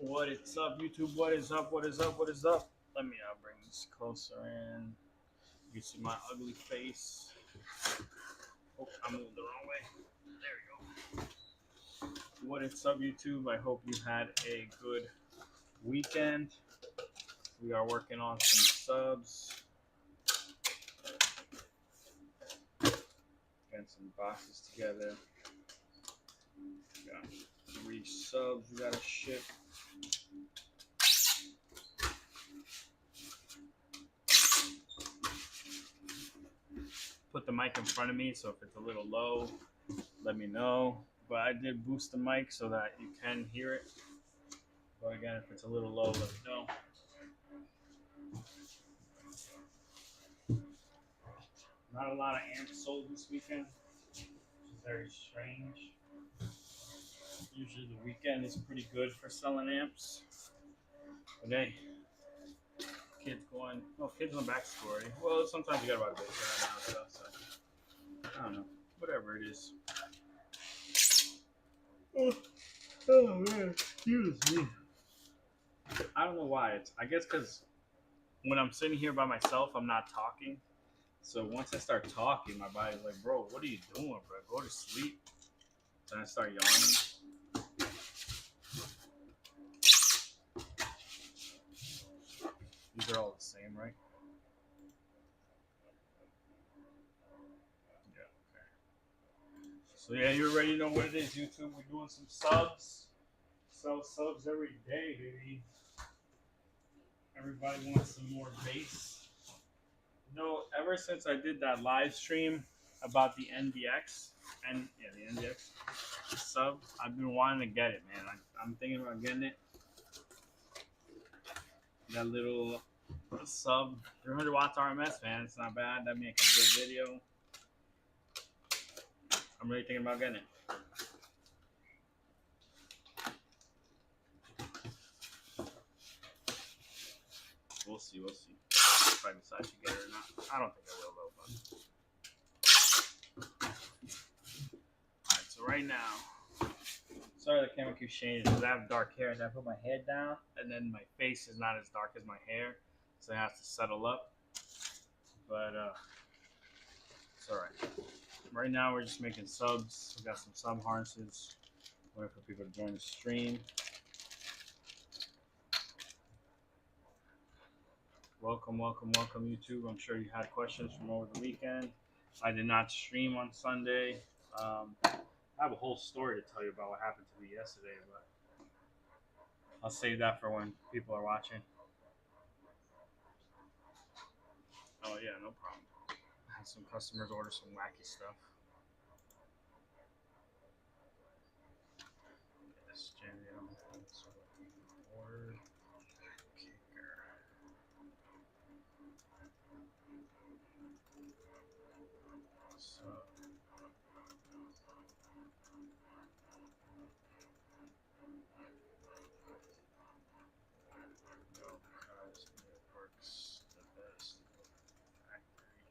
What is up, YouTube? What is up? What is up? What is up? Let me bring this closer in. You can see my ugly face. Oh, I moved the wrong way. There you go. What is up, YouTube? I hope you had a good weekend. We are working on some subs. Getting some boxes together. We got 3 subs we gotta ship. Put the mic in front of me, so if it's a little low, let me know. But I did boost the mic so that you can hear it. But again, if it's a little low, let me know. Not a lot of amps sold this weekend, which is very strange. Usually the weekend is pretty good for selling amps. But hey, kids went back to school already. Well, sometimes you gotta buy bass right now and stuff, so I don't know. Whatever it is. Oh man, excuse me. I don't know why. I guess because when I'm sitting here by myself, I'm not talking. So once I start talking, my body's like, bro, what are you doing, bro? Go to sleep. Then I start yawning. These are all the same, right? Yeah, okay. So yeah, you already know what it is, YouTube. We're doing some subs. Sell subs every day, baby. Everybody wants some more bass. You know, ever since I did that live stream about the NDX, and yeah, the NDX sub, I've been wanting to get it, man. I'm thinking about getting it. That little sub 300 watts RMS, man. It's not bad. That makes a good video. I'm really thinking about getting it. We'll see. We'll see if I decide to get it or not. I don't think I will though. But all right. So right now, sorry the camera keeps changing because I have dark hair and I put my head down and then my face is not as dark as my hair, so it has to settle up. But it's all right. Right now we're just making subs. We got some sub harnesses. Waiting for people to join the stream. Welcome, welcome, welcome, YouTube. I'm sure you had questions from over the weekend. I did not stream on Sunday. I have a whole story to tell you about what happened to me yesterday, but I'll save that for when people are watching. Oh, yeah, no problem. I had some customers order some wacky stuff. Yes, Jam. Order kicker. So, because it works the best factory.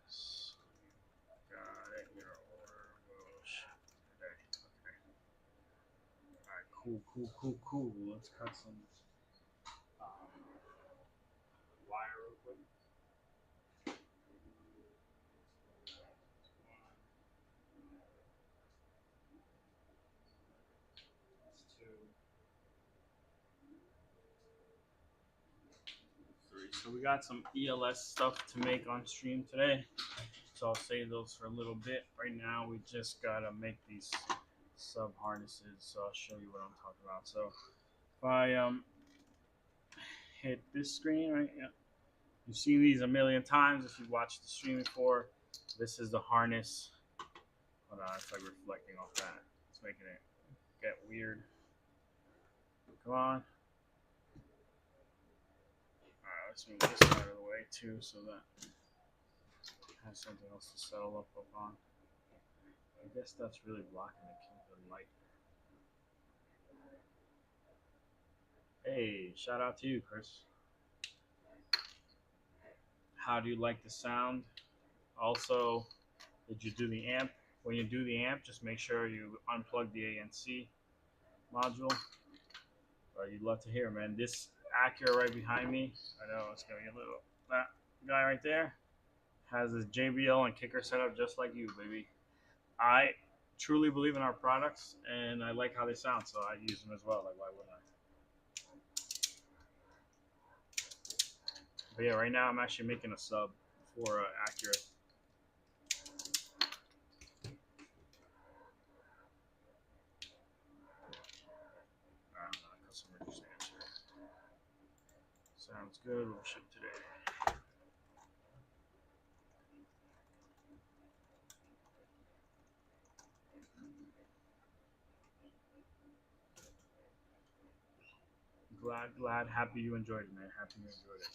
So got it. Your order will ship today. Okay. Alright, cool. Let's cut some wire real quick. That's 2, 3. So we got some ELS stuff to make on stream today. So I'll save those for a little bit. Right now we just gotta make these sub harnesses. So I'll show you what I'm talking about. So if I hit this screen right, yeah. You've seen these a million times if you've watched the stream before. This is the harness. Hold on, it's like reflecting off that. It's making it get weird. Come on. Alright, let's move this out of the way too so that it has something else to settle up on. I guess that's really blocking the light. Hey, shout out to you, Chris. How do you like the sound? Also, did you do the amp? when you do the amp, just make sure you unplug the ANC module. You'd love to hear, man. This Acura right behind me, I know it's gonna be a little. That guy right there has his JBL and kicker set up just like you, baby. I truly believe in our products, and I like how they sound, so I use them as well. Like, why wouldn't I? But yeah, right now I'm actually making a sub for Acura. Customer just answered. Sounds good. We'll ship today. Glad, happy you enjoyed it, man. Happy you enjoyed it.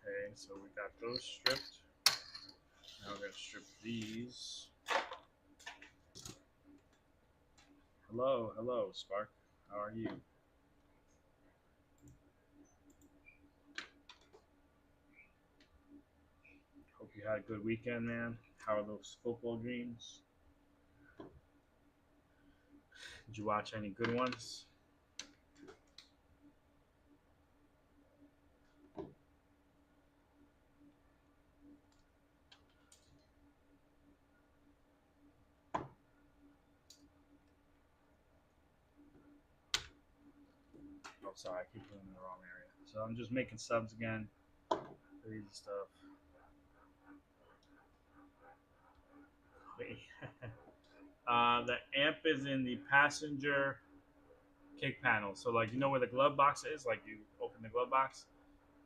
Okay, so we got those stripped. Now we're gonna strip these. Hello, Spark. How are you? Hope you had a good weekend, man. How are those football dreams? Did you watch any good ones? Oh, sorry, I keep putting in the wrong area. So I'm just making subs again. Crazy stuff. Wait. The amp is in the passenger kick panel. So like you know where the glove box is, like you open the glove box.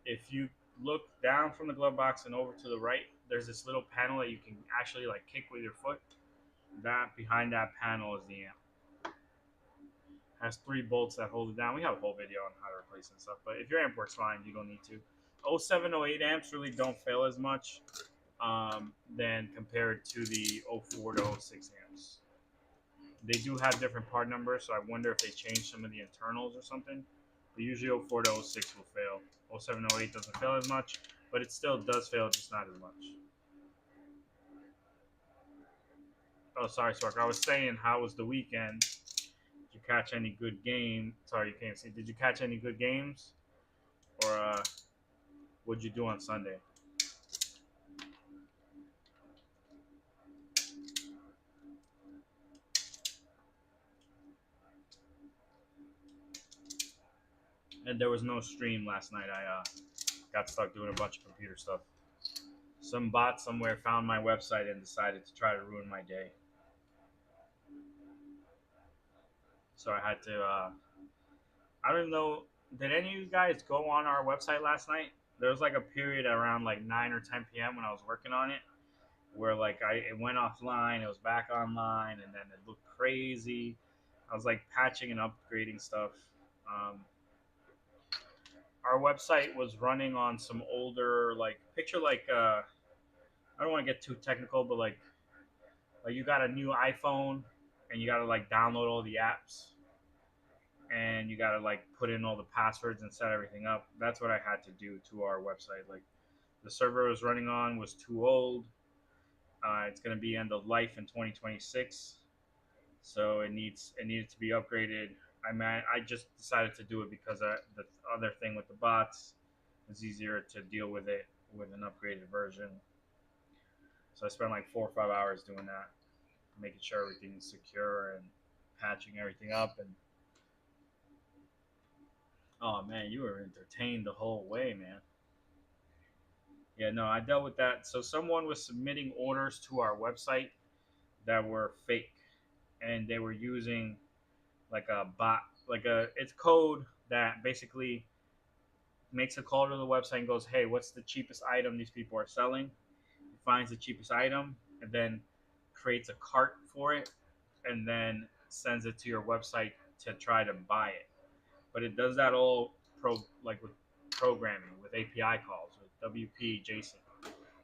If you look down from the glove box and over to the right, there's this little panel that you can actually like kick with your foot. That behind that panel is the amp. Has 3 bolts that hold it down. We have a whole video on how to replace and stuff, but if your amp works fine, you don't need to. 0708 amps really don't fail as much than compared to the 04 to 06 amps. They do have different part numbers, so I wonder if they changed some of the internals or something. But usually 04 to 06 will fail. 0708 doesn't fail as much, but it still does fail, just not as much. Oh, sorry, Spark. I was saying, how was the weekend? Did you catch any good game? Sorry, you can't see. Did you catch any good games? Or what'd you do on Sunday? And there was no stream last night. I got stuck doing a bunch of computer stuff. Some bot somewhere found my website and decided to try to ruin my day. So I had to. I don't know. Did any of you guys go on our website last night? There was like a period around like 9 or 10 p.m. when I was working on it, where like it went offline, it was back online, and then it looked crazy. I was like patching and upgrading stuff. Um, our website was running on some older like picture like I don't want to get too technical, but like you got a new iPhone and you got to like download all the apps and you got to like put in all the passwords and set everything up. That's what I had to do to our website. Like the server I was running on was too old. It's going to be end of life in 2026, so it needed to be upgraded. I just decided to do it because the other thing with the bots is easier to deal with it with an upgraded version. So I spent like 4 or 5 hours doing that, making sure everything's secure and patching everything up. And oh man, you were entertained the whole way, man. Yeah, no, I dealt with that. So someone was submitting orders to our website that were fake, and they were using like a bot, like a it's code that basically makes a call to the website and goes, "Hey, what's the cheapest item these people are selling?" It finds the cheapest item and then creates a cart for it, and then sends it to your website to try to buy it. But it does that all like with programming, with API calls, with WP, JSON.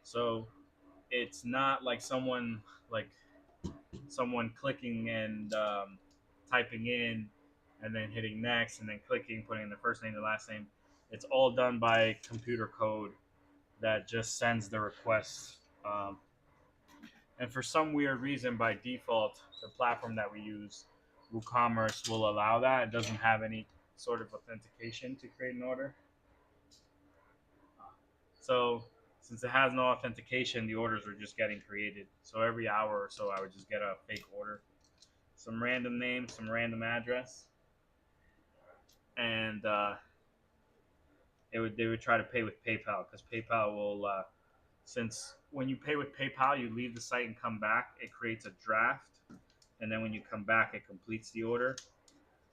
So it's not like like someone clicking and typing in and then hitting next and then clicking, putting in the first name, the last name. It's all done by computer code that just sends the request. Um, and for some weird reason, by default, the platform that we use, WooCommerce, will allow that. It doesn't have any sort of authentication to create an order. So since it has no authentication, the orders were just getting created. So every hour or so, I would just get a fake order, some random name, some random address, and they would try to pay with PayPal because PayPal will since when you pay with PayPal, you leave the site and come back, it creates a draft, and then when you come back, it completes the order.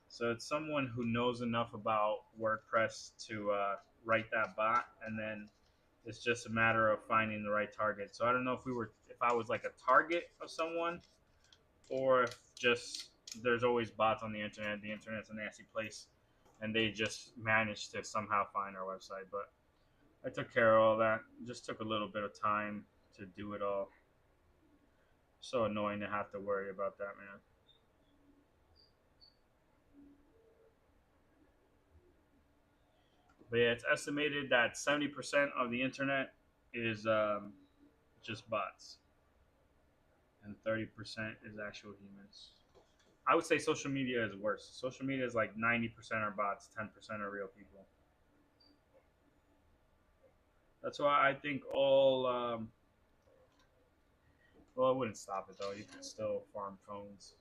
So it's someone who knows enough about WordPress to write that bot, and then it's just a matter of finding the right target. So I don't know if I was like a target of someone, or if just there's always bots on the internet. The internet's a nasty place, and they just managed to somehow find our website. But I took care of all that. It just took a little bit of time to do it all. So annoying to have to worry about that, man. But yeah, it's estimated that 70% of the internet is just bots, and 30% is actual humans. I would say social media is worse. Social media is like 90% are bots, 10% are real people. That's why I think all. Well, I wouldn't stop it though. You could still farm phones.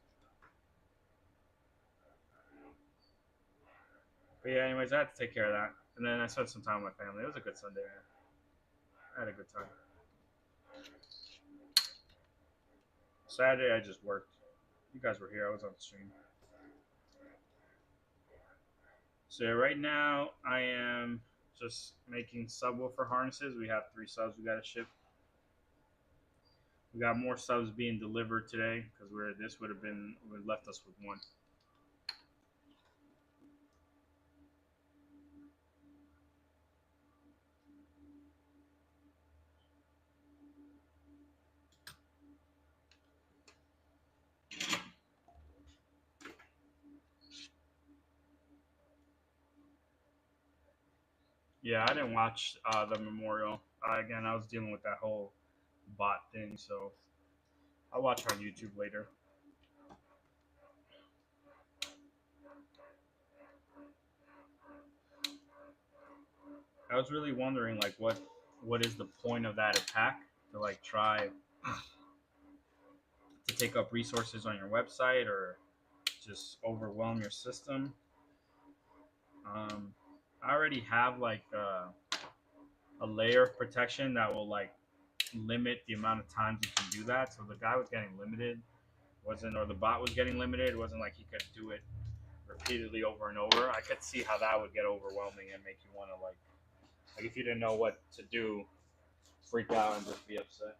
But yeah, anyways, I had to take care of that, and then I spent some time with my family. It was a good Sunday. Man. I had a good time. Saturday, I just worked. You guys were here. I was on the stream. So yeah, right now, I am just making subwoofer harnesses. We have 3 subs we got to ship. We got more subs being delivered today because this would left us with one. Yeah, I didn't watch the memorial. Again, I was dealing with that whole bot thing, so I'll watch on YouTube later. I was really wondering, like, what is the point of that attack to like try to take up resources on your website or just overwhelm your system? I already have like a layer of protection that will like limit the amount of times you can do that. So the guy was getting limited, wasn't or the bot was getting limited. It wasn't like he could do it repeatedly over and over. I could see how that would get overwhelming and make you want to like if you didn't know what to do, freak out and just be upset.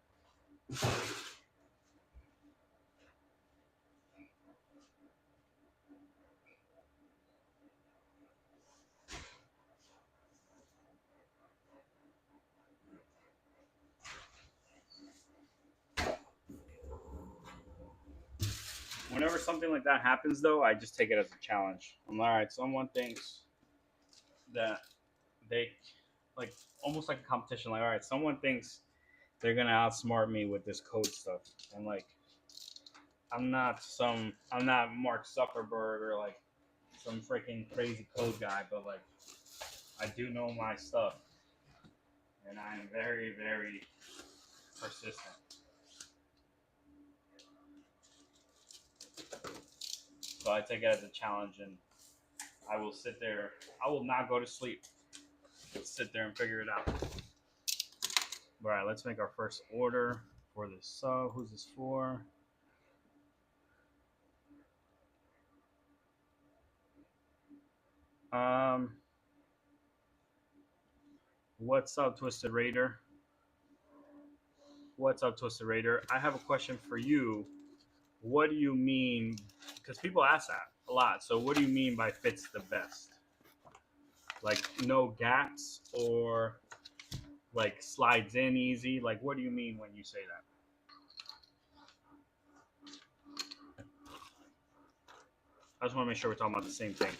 Whenever something like that happens, though, I just take it as a challenge. I'm like, all right, someone thinks that they like almost like a competition. Like, all right, someone thinks they're gonna outsmart me with this code stuff, and like, I'm not Mark Zuckerberg or like some freaking crazy code guy, but like, I do know my stuff, and I am very, very persistent. So I take it as a challenge, and I will sit there. I will not go to sleep. Sit there and figure it out. All right, let's make our first order for this sub. Who's this for? Um, what's up, Twisted Raider? What's up, Twisted Raider? I have a question for you. What do you mean? Because people ask that a lot. So, what do you mean by fits the best? Like no gaps or like slides in easy? Like, what do you mean when you say that? I just want to make sure we're talking about the same thing.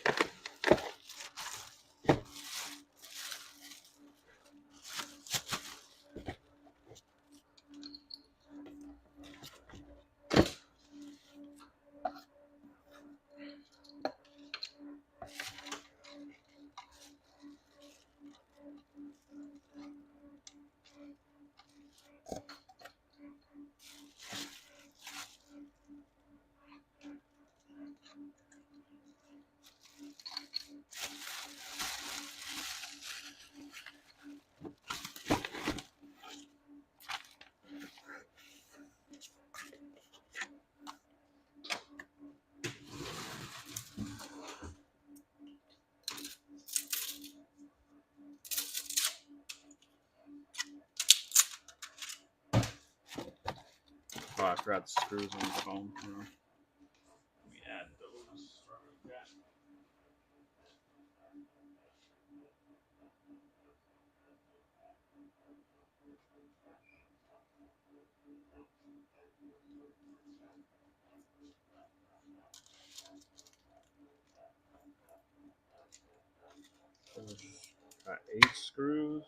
I forgot the screws on the phone. You know. Let me add those. Got 8 screws.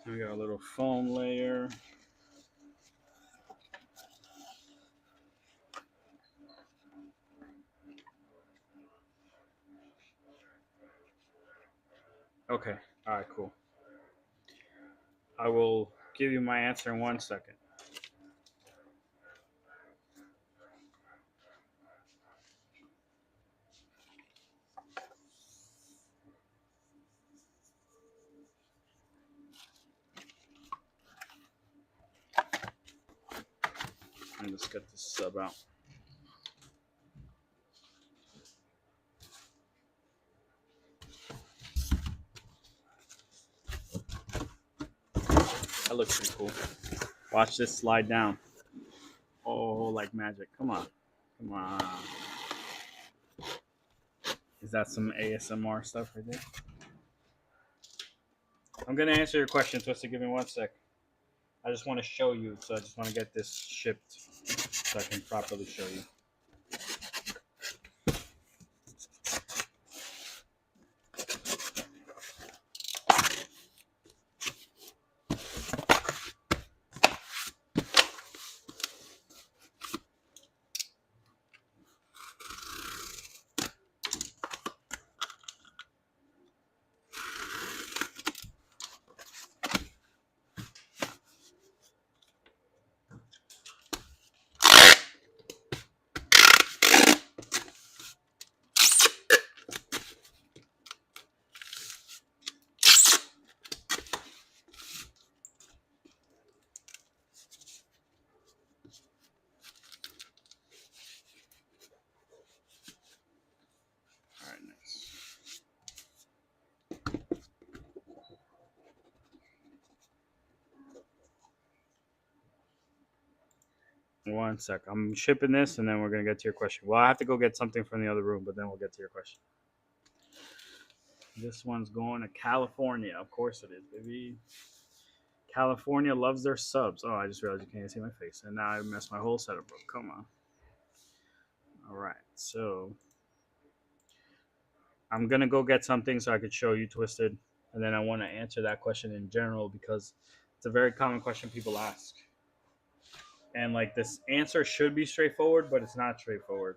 We got a little foam layer. Okay. All right. Cool. I will give you my answer in 1 second. Let me just get this sub out. That looks pretty cool. Watch this slide down. Oh, like magic. Come on. Come on. Is that some ASMR stuff right there? I'm going to answer your question, Twisted. Give me 1 sec. I just want to show you. So I just want to get this shipped so I can properly show you. All right, nice. One sec. I'm shipping this, and then we're gonna get to your question. Well, I have to go get something from the other room, but then we'll get to your question. This one's going to California. Of course it is, baby. California loves their subs. Oh, I just realized you can't see my face, and now I messed my whole setup up. Come on. All right, so I'm gonna go get something so I could show you, Twisted, and then I want to answer that question in general because it's a very common question people ask. And like this answer should be straightforward, but it's not straightforward.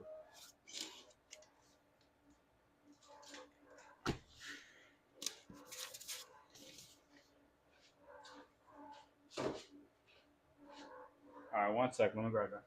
All right, 1 sec. Let me grab that.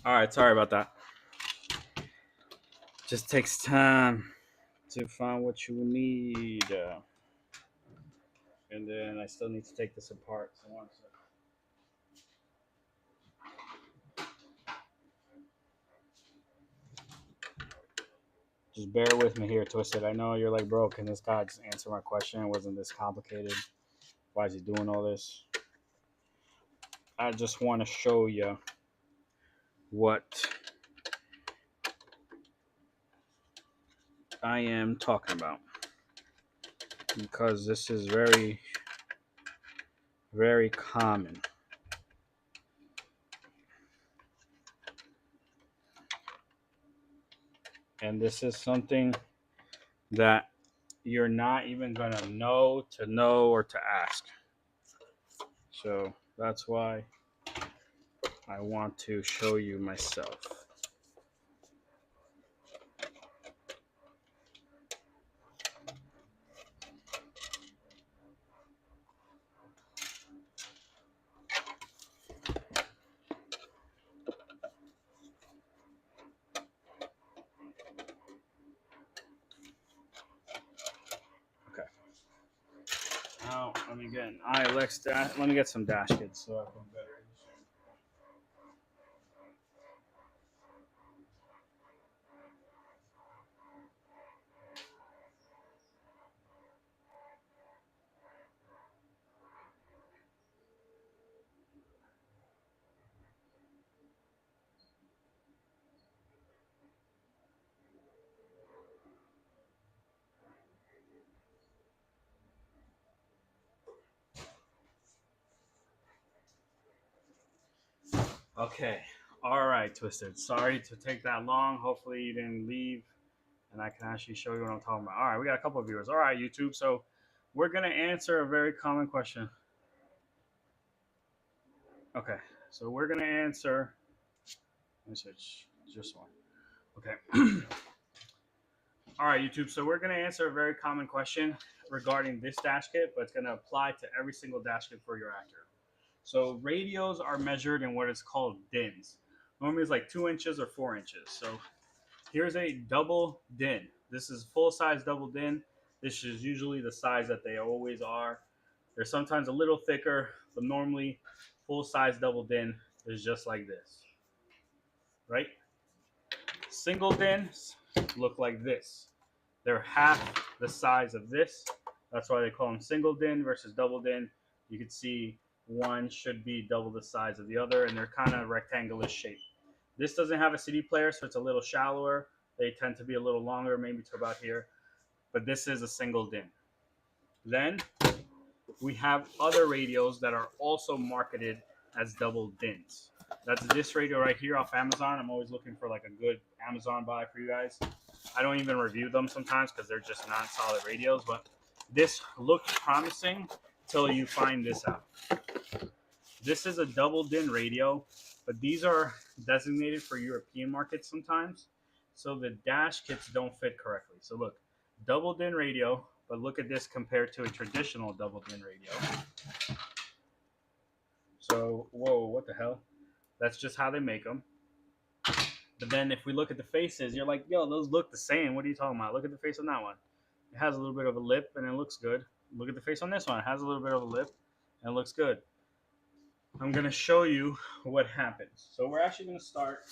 All right, sorry about that. Just takes time to find what you need. And then I still need to take this apart. So one second. Just bear with me here, Twisted. I know you're like, bro, can this guy just answer my question? It wasn't this complicated. Why is he doing all this? I just want to show you what I am talking about because this is very, very common. And this is something that you're not even going to know or to ask. So that's why I want to show you myself. Okay. Now let me get an ILX let me get some dash kits so I can better. Okay. All right, Twisted. Sorry to take that long. Hopefully you didn't leave and I can actually show you what I'm talking about. All right, we got a couple of viewers. All right, YouTube. So we're going to answer a very common question. Okay. So we're going to answer. Let me switch just one. Okay. All right, YouTube. So we're going to answer a very common question regarding this dash kit, but it's going to apply to every single dash kit for your actor. So radios are measured in what is called DINs. Normally it's like 2 inches or 4 inches. So here's a double DIN. This is full size double DIN. This is usually the size that they always are. They're sometimes a little thicker, but normally full size double DIN is just like this, right? Single DINs look like this. They're half the size of this. That's why they call them single DIN versus double DIN. You can see one should be double the size of the other, and they're kind of rectangular shape. This doesn't have a CD player, so it's a little shallower. They tend to be a little longer, maybe to about here. But this is a single DIN. Then we have other radios that are also marketed as double DINs. That's this radio right here off Amazon. I'm always looking for like a good Amazon buy for you guys. I don't even review them sometimes because they're just not solid radios, but this looks promising till you find this out. This is a double DIN radio, but these are designated for European markets sometimes. So the dash kits don't fit correctly. So look, double DIN radio, but look at this compared to a traditional double DIN radio. So, whoa, what the hell? That's just how they make them. But then if we look at the faces, you're like, yo, those look the same. What are you talking about? Look at the face on that one. It has a little bit of a lip and it looks good. Look at the face on this one. It has a little bit of a lip and it looks good. I'm going to show you what happens. So we're actually going to start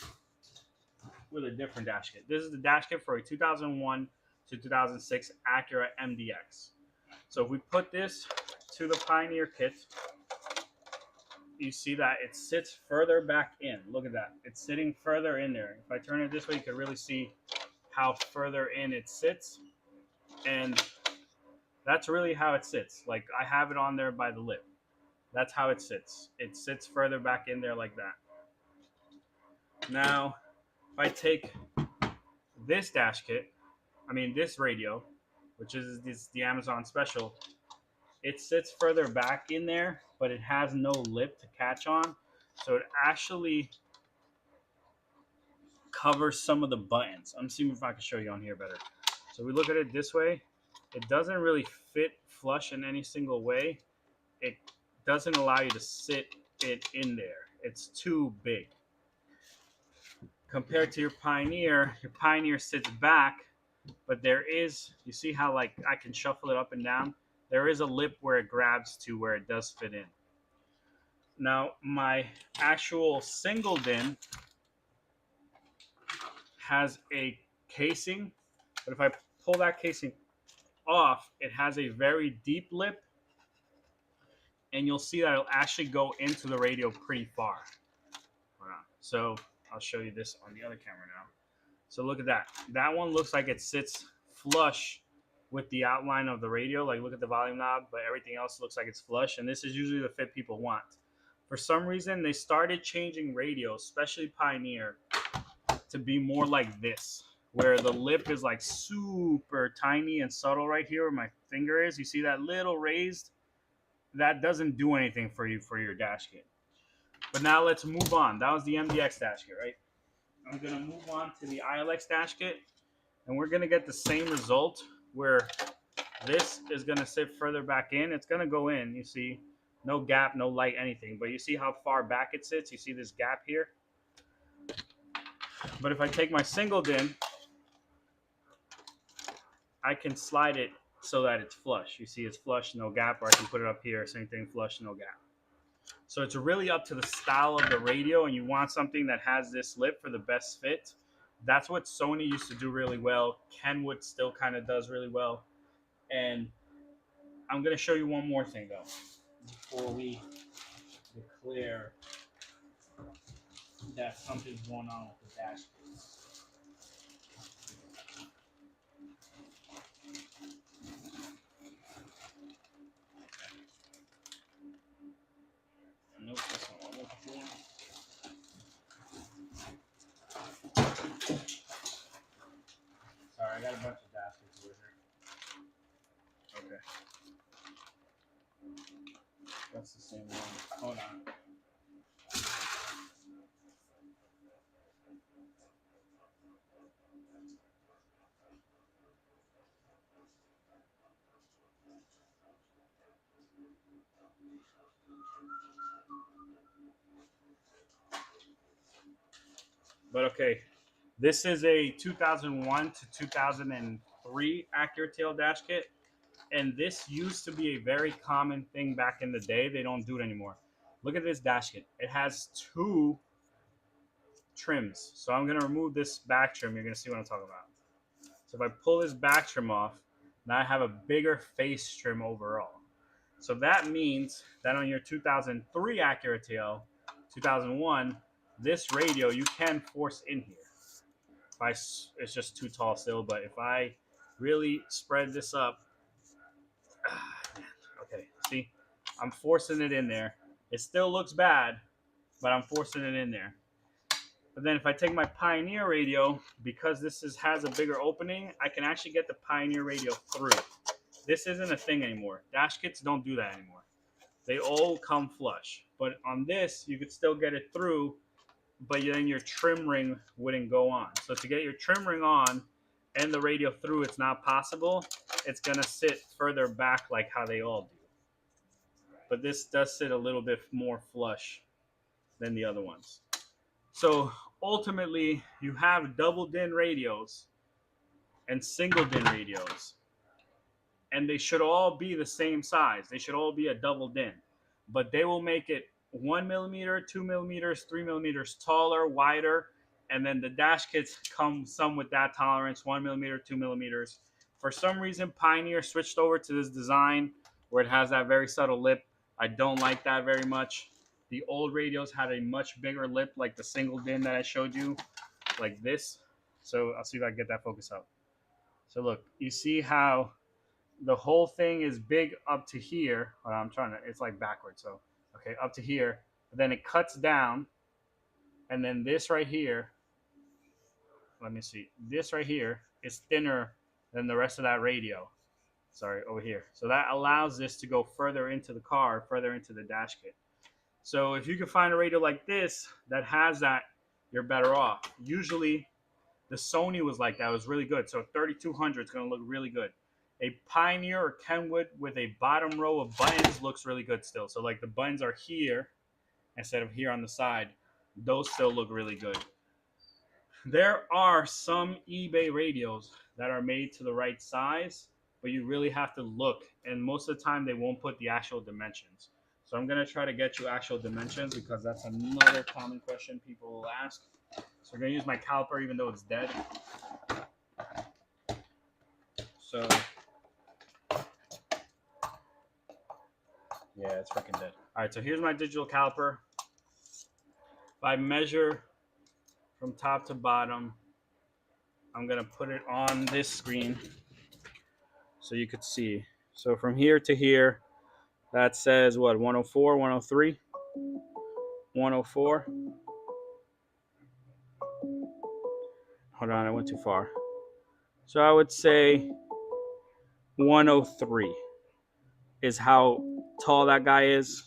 with a different dash kit. This is the dash kit for a 2001 to 2006 Acura MDX. So if we put this to the Pioneer kit, you see that it sits further back in. Look at that. It's sitting further in there. If I turn it this way, you can really see how further in it sits. And that's really how it sits. Like I have it on there by the lip. That's how it sits. It sits further back in there like that. Now, if I take this dash kit, this radio, which is the Amazon special, it sits further back in there, but it has no lip to catch on. So it actually covers some of the buttons. I'm seeing if I can show you on here better. So we look at it this way. It doesn't really fit flush in any single way. It doesn't allow you to sit it in there. It's too big. Compared to your Pioneer sits back, but there is, you see how like I can shuffle it up and down? There is a lip where it grabs to where it does fit in. Now, my actual single DIN has a casing, but if I pull that casing off, it has a very deep lip, and you'll see that it'll actually go into the radio pretty far. So I'll show you this on the other camera now. So look at that. That one looks like it sits flush with the outline of the radio. Like look at the volume knob, but everything else looks like it's flush. And this is usually the fit people want. For some reason, they started changing radios, especially Pioneer, to be more like this, where the lip is like super tiny and subtle right here where my finger is. You see that little raised? That doesn't do anything for you for your dash kit. But now let's move on. That was the MDX dash kit, right? I'm going to move on to the ILX dash kit, and we're going to get the same result where this is going to sit further back in. It's going to go in, you see, no gap, no light, anything. But you see how far back it sits? You see this gap here? But if I take my single DIN, I can slide it so that it's flush. You see it's flush, no gap, or I can put it up here, same thing, flush, no gap. So it's really up to the style of the radio, and you want something that has this lip for the best fit. That's what Sony used to do really well. Kenwood still kind of does really well. And I'm going to show you one more thing, though, before we declare that something's going on with the dash kit. Nope, that's not what I'm looking for. Sorry, I got a bunch of baskets over here. Okay. That's the same one. Hold on. But okay, this is a 2001 to 2003 Accurate Tail dash kit, and this used to be a very common thing back in the day. They don't do it anymore. Look at this dash kit. It has two trims. So I'm going to remove this back trim. You're going to see what I'm talking about. So if I pull this back trim off, now I have a bigger face trim overall. So that means that on your 2003 Accurate Tail, 2001, this radio you can force in here. It's just too tall still, but if I really spread this up, okay, see, I'm forcing it in there. It still looks bad, but I'm forcing it in there. But then if I take my Pioneer radio, because this has a bigger opening, I can actually get the Pioneer radio through. This isn't a thing anymore. Dash kits don't do that anymore. They all come flush. But on this, you could still get it through, but then your trim ring wouldn't go on. So to get your trim ring on and the radio through, it's not possible. It's going to sit further back like how they all do. But this does sit a little bit more flush than the other ones. So ultimately, you have double DIN radios and single DIN radios. And they should all be the same size. They should all be a double DIN. But they will make it 1 millimeter, 2 millimeters, 3 millimeters taller, wider. And then the dash kits come some with that tolerance, 1 millimeter, 2 millimeters. For some reason, Pioneer switched over to this design where it has that very subtle lip. I don't like that very much. The old radios had a much bigger lip, like the single DIN that I showed you, like this. So I'll see if I can get that focus out. So look, you see how the whole thing is big up to here. I'm trying to, it's like backwards. So, okay, up to here. But then it cuts down. And then this right here, let me see. This right here is thinner than the rest of that radio. Sorry, over here. So that allows this to go further into the car, further into the dash kit. So if you can find a radio like this that has that, you're better off. Usually the Sony was like that. It was really good. So 3200 is going to look really good. A Pioneer or Kenwood with a bottom row of buttons looks really good still. So like the buttons are here instead of here on the side. Those still look really good. There are some eBay radios that are made to the right size, but you really have to look. And most of the time, they won't put the actual dimensions. So I'm gonna try to get you actual dimensions because that's another common question people will ask. So we're gonna use my caliper even though it's dead. So yeah, it's freaking dead. All right, so here's my digital caliper. If I measure from top to bottom, I'm gonna put it on this screen so you could see. So from here to here, that says what, 104, 103, 104. Hold on, I went too far. So I would say 103 is how tall that guy is.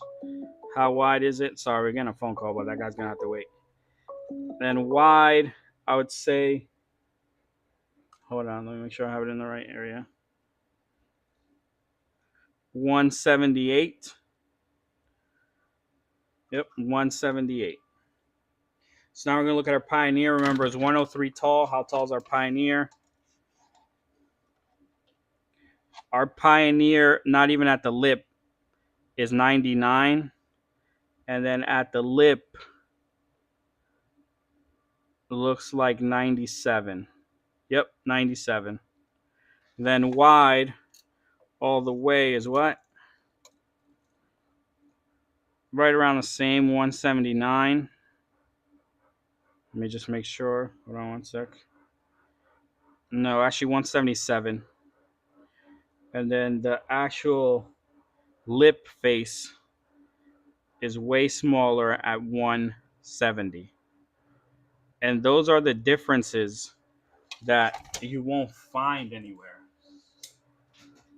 How wide is it? Sorry, we're getting a phone call, but that guy's gonna have to wait. Then wide, I would say, hold on, let me make sure I have it in the right area. 178. Yep, 178. So now we're gonna look at our Pioneer. Remember, it's 103 tall. How tall is our Pioneer? Our Pioneer, not even at the lip, is 99. And then at the lip, looks like 97. Yep, 97. Then wide all the way is what? Right around the same, 179. Let me just make sure. Hold on one sec. No, actually 177. And then the actual lip face is way smaller at 170. And those are the differences that you won't find anywhere.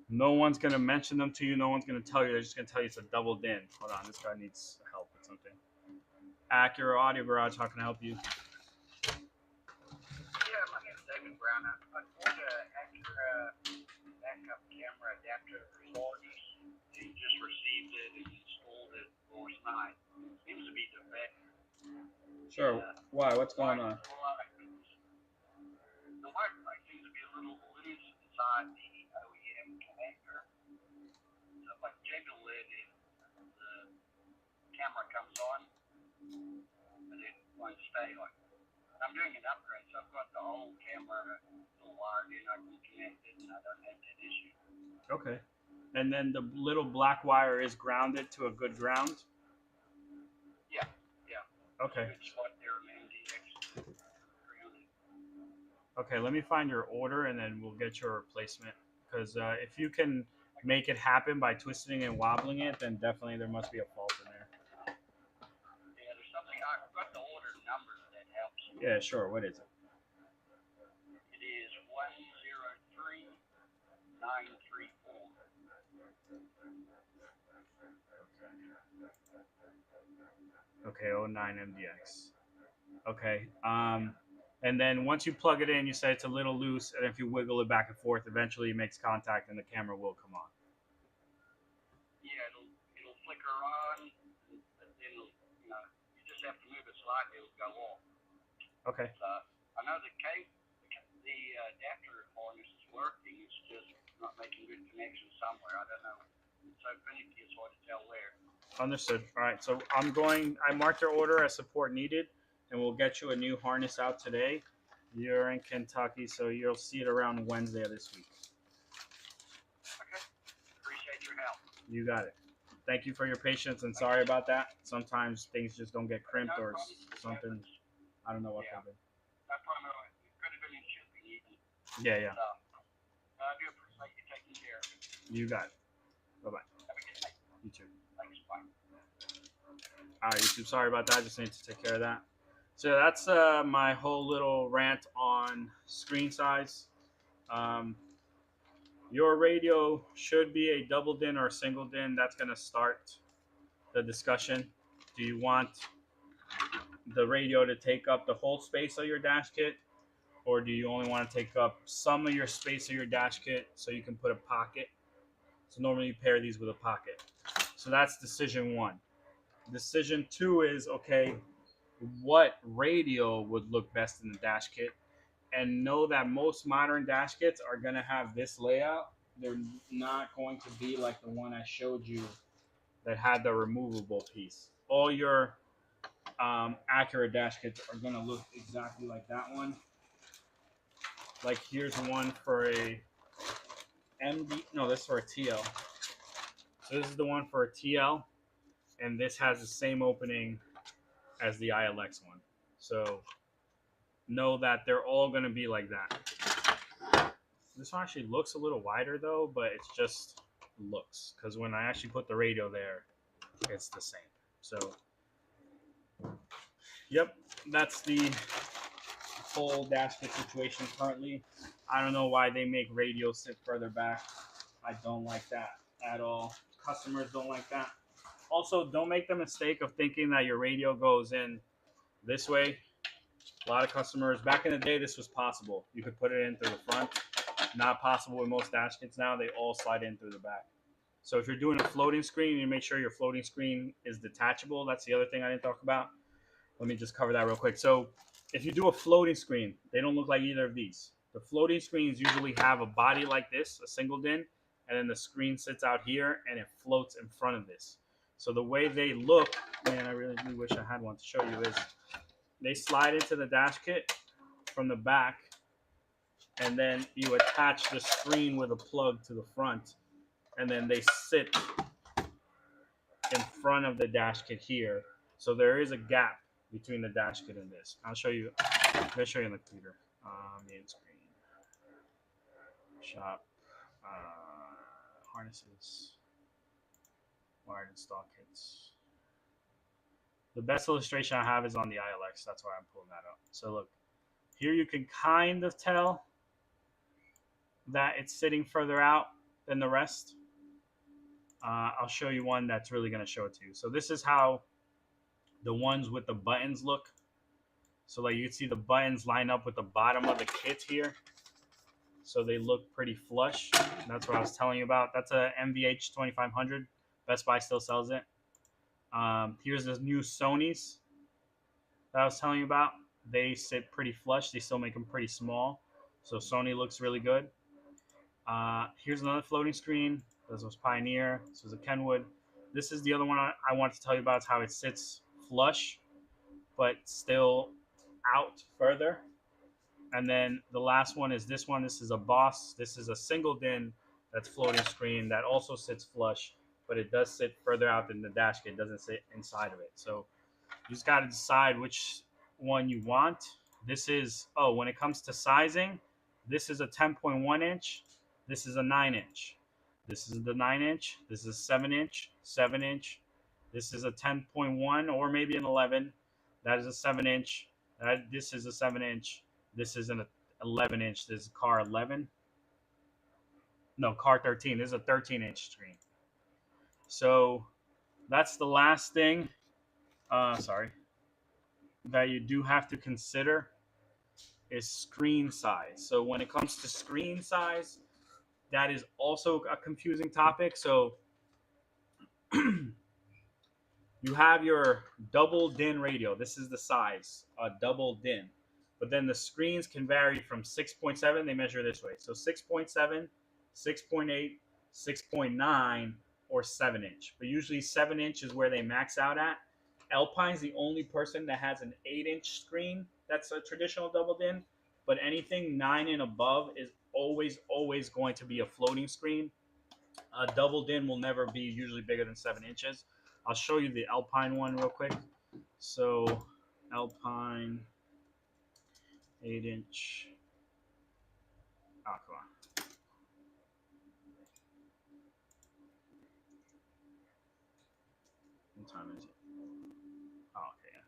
No one's going to mention them to you. No one's going to tell you. They're just going to tell you it's a double din. Hold on, this guy needs help with something. Acura Audio Garage, how can I help you? Yeah, my name is David Brown. I bought an Acura backup camera adapter for Lourdes. He just received it and installed it last night. Seems to be defective. Sure. Why? What's going on? The Wi-Fi seems to be a little loose inside the OEM connector. So if I jiggle it, the camera comes on, but it won't stay on. I'm doing an upgrade, so I've got the whole camera still wired in. I can connect it, and I don't have that issue. Okay. And then the little black wire is grounded to a good ground? Yeah, yeah. Okay. Good spot there, man. DX grounded. Okay, let me find your order, and then we'll get your replacement. Because if you can make it happen by twisting and wobbling it, then definitely there must be a fault in there. Yeah, there's something. I've got the order number that helps. Yeah, sure. What is it? It is 103934. Okay, 09 MDX. Okay. And then once you plug it in, you say it's a little loose, and if you wiggle it back and forth, eventually it makes contact, and the camera will come on. Yeah, it'll flicker on, but then you just have to move it slightly, it'll go off. Okay. I know the adapter harness is working. It's just not making good connections somewhere. I don't know. It's so finicky, it's hard to tell where. Understood. All right. So I marked your order as support needed, and we'll get you a new harness out today. You're in Kentucky, so you'll see it around Wednesday of this week. Okay. Appreciate your help. You got it. Thank you for your patience, and sorry about that. Sometimes things just don't get crimped or something. I don't know what happened. No problem. It could have been in shipping even. Yeah. So, I do appreciate you taking care of it. You got it. Bye-bye. Have a good night. You too. Thanks. Bye. All right, YouTube. Sorry about that. I just need to take care of that. So that's my whole little rant on screen size. Your radio should be a double din or a single din. That's going to start the discussion. Do you want the radio to take up the whole space of your dash kit, or do you only want to take up some of your space of your dash kit so you can put a pocket? So normally you pair these with a pocket. So that's decision one. Decision two is, okay, what radio would look best in the dash kit, and know that most modern dash kits are going to have this layout. They're not going to be like the one I showed you that had the removable piece. All your Acura dash kits are going to look exactly like that one. Like here's one for a MD. No, this is for a TL. So this is the one for a TL, and this has the same opening as the ILX one. So know that they're all going to be like that. This one actually looks a little wider though, but it's just looks, because when I actually put the radio there, it's the same. So, yep, that's the whole dash kit situation currently. I don't know why they make radios sit further back. I don't like that at all. Customers don't like that. Also, don't make the mistake of thinking that your radio goes in this way. A lot of customers, back in the day, this was possible. You could put it in through the front. Not possible with most dash kits now. They all slide in through the back. So if you're doing a floating screen, you make sure your floating screen is detachable. That's the other thing I didn't talk about. Let me just cover that real quick. So if you do a floating screen, they don't look like either of these. The floating screens usually have a body like this, a single DIN, and then the screen sits out here and it floats in front of this. So the way they look, man, I really do wish I had one to show you, is they slide into the dash kit from the back, and then you attach the screen with a plug to the front, and then they sit in front of the dash kit here. So there is a gap between the dash kit and this. I'll show you. I'll show you in the computer. Main screen, shop, harnesses, wired install kits. The best illustration I have is on the ILX. That's why I'm pulling that up. So look, here you can kind of tell that it's sitting further out than the rest. I'll show you one that's really going to show it to you. So this is how the ones with the buttons look. So like you can see the buttons line up with the bottom of the kit here. So they look pretty flush. That's what I was telling you about. That's a MVH 2500. Best Buy still sells it. Here's the new Sony's that I was telling you about. They sit pretty flush. They still make them pretty small. So Sony looks really good. Here's another floating screen. This was Pioneer. This was a Kenwood. This is the other one I wanted to tell you about. Is how it sits flush, but still out further. And then the last one is this one. This is a Boss. This is a single DIN that's floating screen that also sits flush, but it does sit further out than the dash kit. It doesn't sit inside of it. So you just got to decide which one you want. This is, when it comes to sizing, this is a 10.1 inch. This is a 9 inch. This is the 9 inch. This is 7 inch, 7 inch. This is a 10.1 or maybe an 11. That is a 7 inch. This is a 7 inch. This is an 11 inch. This is car 11. No, car 13. This is a 13 inch screen. So that's the last thing. That you do have to consider is screen size. So when it comes to screen size, that is also a confusing topic. So you have your double DIN radio. This is the size, a double DIN. But then the screens can vary from 6.7. They measure this way. So 6.7, 6.8, 6.9, or 7 inch. But usually 7 inch is where they max out at. Alpine's the only person that has an 8 inch screen that's a traditional double DIN. But anything 9 and above is always going to be a floating screen. A double DIN will never be usually bigger than 7 inches. I'll show you the Alpine one real quick. So Alpine 8 inch. Oh, come on. What time is it? Oh, okay. Yeah.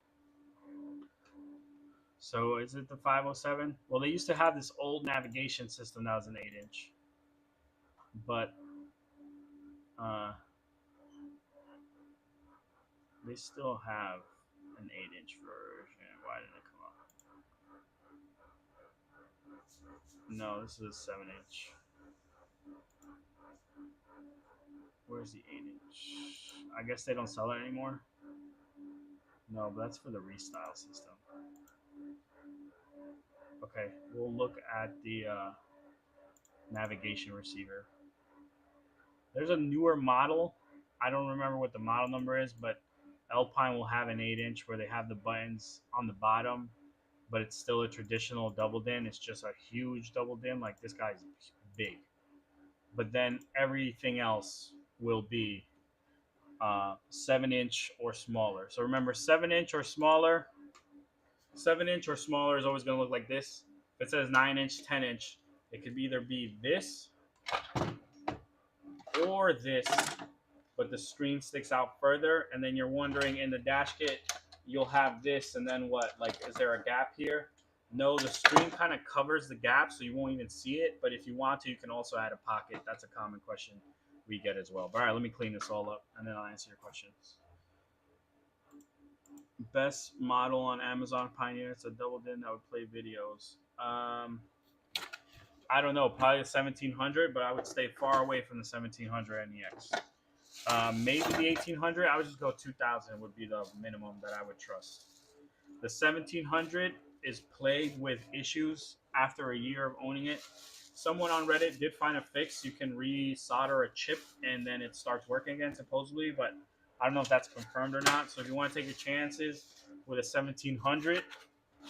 So is it the 507? Well, they used to have this old navigation system that was an 8 inch. But they still have an 8 inch version. Why didn't it come up? No, this is a 7 inch. Where's the 8 inch? I guess they don't sell it anymore. No, but that's for the restyle system. Okay, we'll look at the navigation receiver. There's a newer model. I don't remember what the model number is, but Alpine will have an 8-inch where they have the buttons on the bottom, but it's still a traditional double din. It's just a huge double din. Like this guy's big. But then everything else will be 7-inch or smaller. So remember, 7-inch or smaller. 7-inch or smaller is always going to look like this. If it says 9-inch, 10-inch, it could either be this or this, but the screen sticks out further. And then you're wondering, in the dash kit, you'll have this, and then what? Like, is there a gap here? No, the screen kind of covers the gap, so you won't even see it. But if you want to, you can also add a pocket. That's a common question we get as well. But all right, let me clean this all up, and then I'll answer your questions. Best model on Amazon Pioneer. It's a double din that would play videos. I don't know, probably the 1700, but I would stay far away from the 1700 NEX. Maybe the 1800. I would just go 2000 would be the minimum that I would trust. The 1700 is plagued with issues after a year of owning it. Someone on Reddit did find a fix. You can re-solder a chip and then it starts working again, supposedly, but I don't know if that's confirmed or not. So if you want to take your chances with a 1700,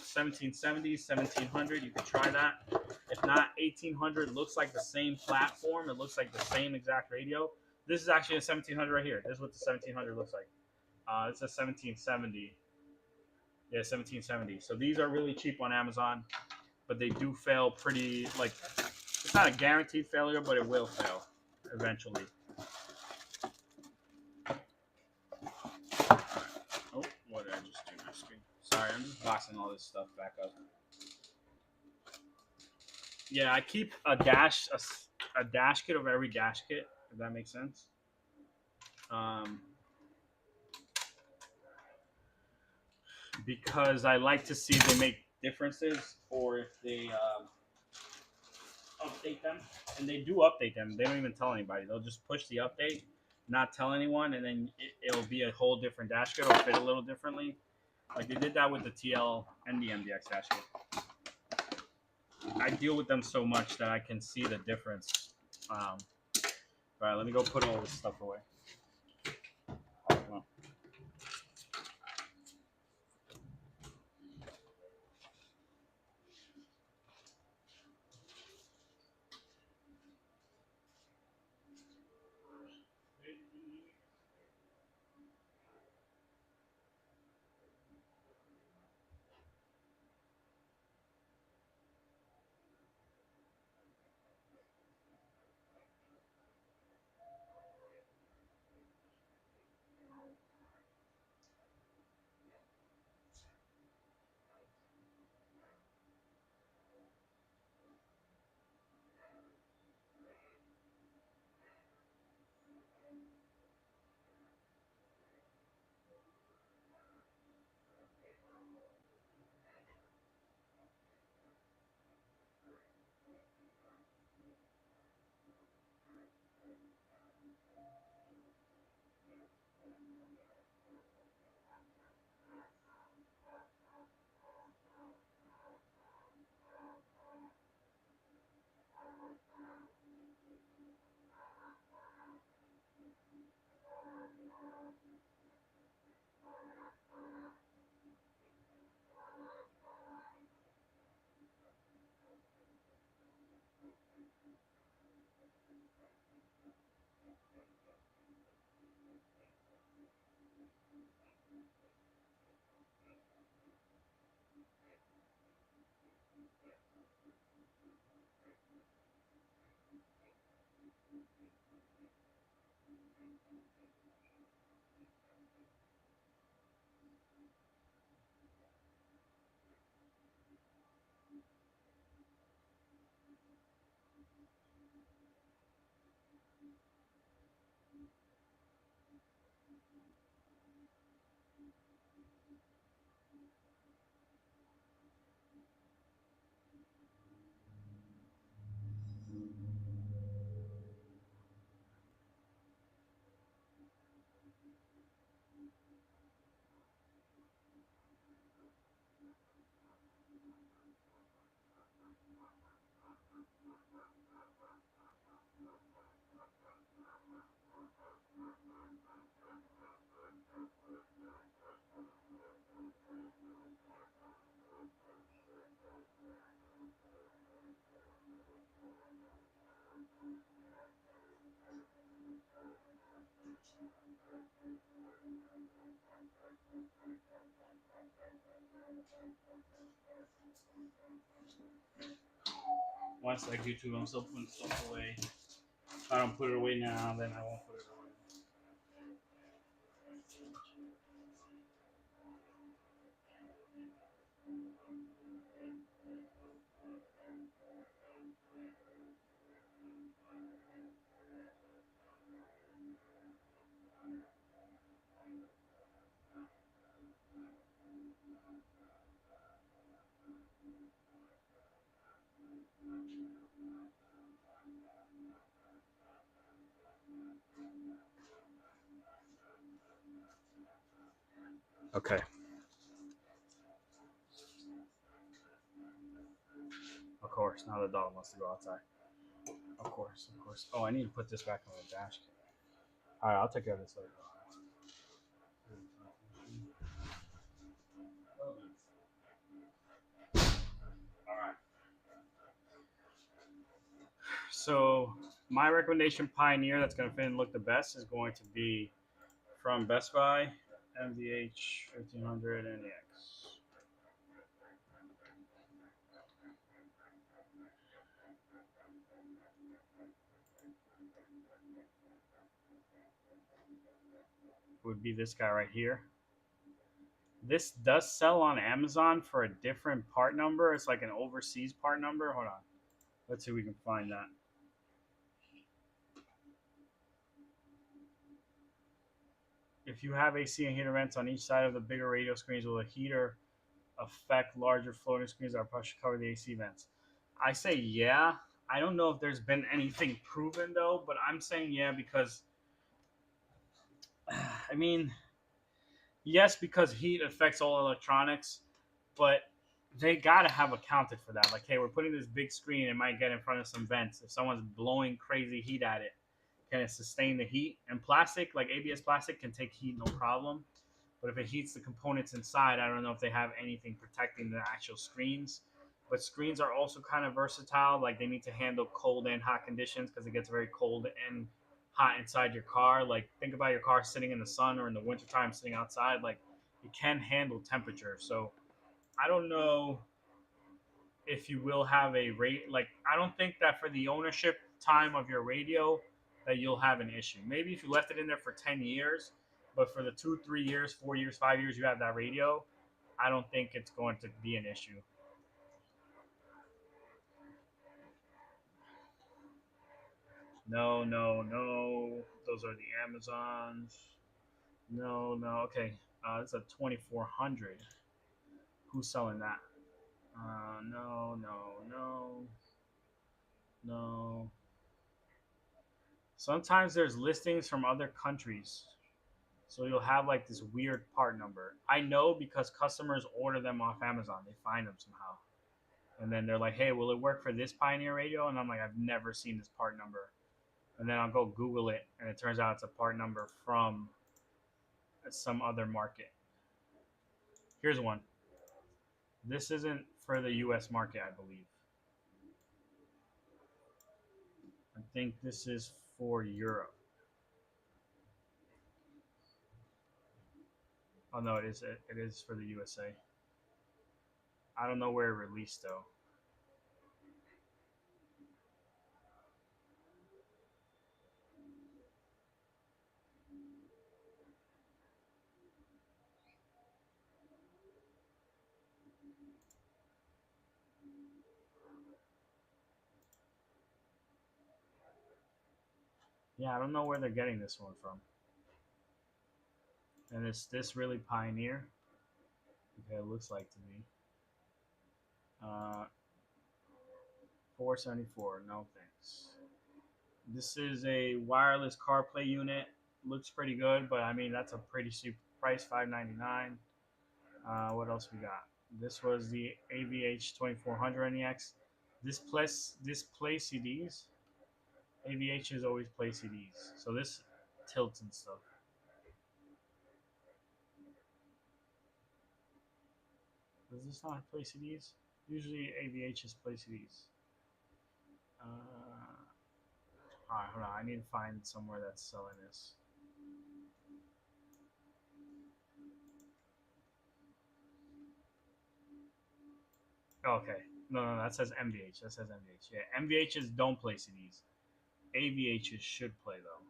1770s, 1700, you can try that. If not, 1800 looks like the same platform. It looks like the same exact radio. This is actually a 1700 right here. This is what the 1700 looks like. It's a 1770. Yeah, 1770. So these are really cheap on Amazon, but they do fail pretty, like, it's not a guaranteed failure, but it will fail eventually. Oh, what did I just do? My screen. Sorry, I'm just boxing all this stuff back up. Yeah, I keep a dash kit of every dash kit, if that makes sense. Because I like to see if they make differences or if they update them. And they do update them. They don't even tell anybody. They'll just push the update, not tell anyone, and then it'll be a whole different dash kit. It'll fit a little differently. Like they did that with the TL and the MDX dash kit. I deal with them so much that I can see the difference. All right, let me go put all this stuff away. Once like YouTube, I'm still putting stuff away. If I don't put it away now, then I won't put it away. Okay. Of course, now the dog wants to go outside. Of course, of course. Oh, I need to put this back on the dash cam. All right, I'll take care of this later. All right. So my recommendation Pioneer that's going to fit and look the best is going to be from Best Buy, MDH 1500 NEX. Would be this guy right here. This does sell on Amazon for a different part number. It's like an overseas part number. Hold on. Let's see if we can find that. If you have AC and heater vents on each side of the bigger radio screens, will the heater affect larger floating screens that are partially cover the AC vents? I say yeah. I don't know if there's been anything proven though, but I'm saying yeah because I mean, yes, because heat affects all electronics, but they gotta have accounted for that. Like, hey, we're putting this big screen, it might get in front of some vents. If someone's blowing crazy heat at it, can it sustain the heat? And plastic, like ABS plastic, can take heat no problem. But if it heats the components inside, I don't know if they have anything protecting the actual screens. But screens are also kind of versatile. Like they need to handle cold and hot conditions because it gets very cold and hot inside your car. Like think about your car sitting in the sun or in the wintertime sitting outside. Like it can handle temperature. So I don't know if you will have a rate. Like I don't think that for the ownership time of your radio that you'll have an issue. Maybe if you left it in there for 10 years, but for the 2, 3 years, 4 years, 5 years you have that radio, I don't think it's going to be an issue. No, no, no. Those are the Amazons. No, no. Okay. It's a 2400. Who's selling that? No, no, no, no. Sometimes there's listings from other countries. So you'll have like this weird part number. I know because customers order them off Amazon. They find them somehow. And then they're like, hey, will it work for this Pioneer radio? And I'm like, I've never seen this part number. And then I'll go Google it, and it turns out it's a part number from some other market. Here's one. This isn't for the US market, I believe. I think this is for Europe. Oh no, it is for the USA. I don't know where it released though. Yeah, I don't know where they're getting this one from. And is this really Pioneer? Okay, it looks like to me. 474. No thanks. This is a wireless CarPlay unit. Looks pretty good, but I mean that's a pretty cheap price, $599. What else we got? This was the AVH 2400 NEX. This play CDs. AVH is always play CDs, so this tilts and stuff. Does this not play CDs? Usually AVH is play CDs. Alright, hold on. I need to find somewhere that's selling this. Okay. No, that says MVH. That says MVH. Yeah, MVHs don't play CDs. AVHs should play though.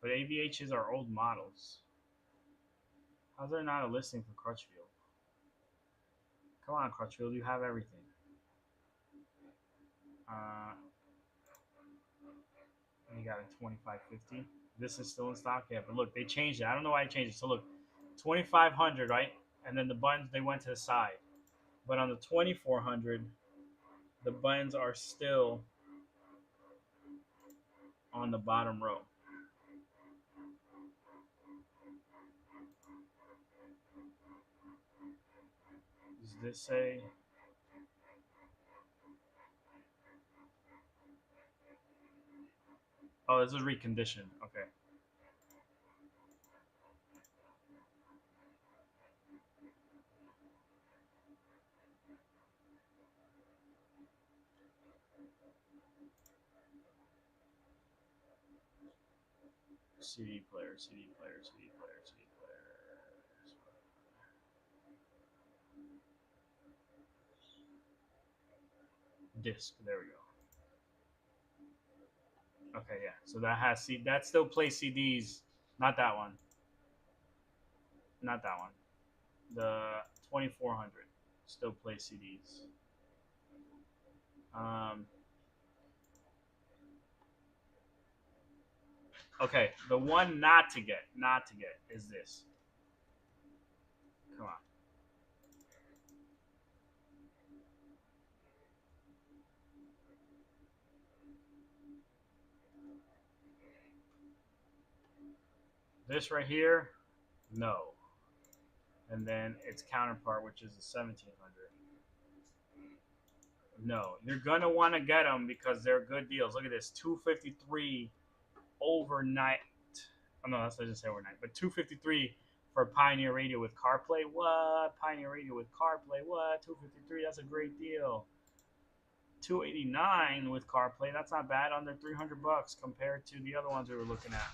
But AVHs are old models. How's there not a listing for Crutchfield? Come on, Crutchfield, you have everything. You got a 2550. This is still in stock, yeah. But look, they changed it. I don't know why they changed it. So look, 2500, right? And then the buttons they went to the side. But on the 2400, the buttons are still on the bottom row. Does this say? Oh, this is reconditioned. Okay. CD player, CD player, CD player, CD player. Disc. There we go. Okay, yeah. So that has that still plays CDs. Not that one. Not that one. The 2400 still plays CDs. Okay, the one not to get is this. Come on. This right here, no. And then its counterpart, which is a 1700. No, you're gonna want to get them because they're good deals. Look at this, 253 overnight. Oh no, that's I didn't say overnight, but 253 for Pioneer Radio with CarPlay. What? Pioneer Radio with CarPlay. What? 253. That's a great deal. 289 with CarPlay. That's not bad. Under $300 compared to the other ones we were looking at.